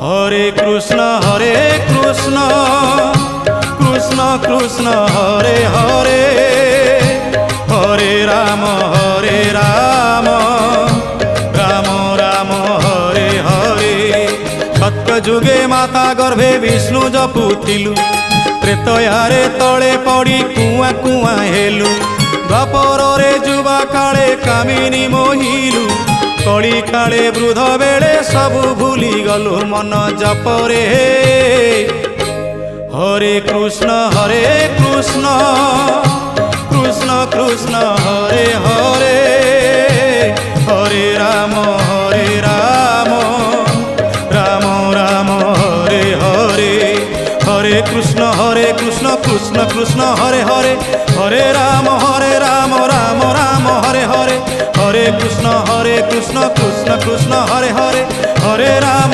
হরে কৃষ্ণ কৃষ্ণ কৃষ্ণ হরে হরে, হরে রাম রাম রাম হরে হরে। সত্য যুগে মাতা গর্ভে বিষ্ণু জপুথিলু, ত্রেতয়ারে তଳେ পড়ি কুয়া কুয়া হেলু। দ্বাপରରେ যুবা কাଳେ কামিনী মোহিলু, কଳି কাଳେ বৃদ্ধ বেড়ে সবু ভুলি গলু মন জপরে। হরে কৃষ্ণ কৃষ্ণ কৃষ্ণ হরে হরে, হরে রাম রাম রাম হরে হরে। হরে কৃষ্ণ কৃষ্ণ কৃষ্ণ হরে হরে, হরে রাম রাম রাম হরে হরে। হরে কৃষ্ণ কৃষ্ণ কৃষ্ণ হরে হরে, হরে রাম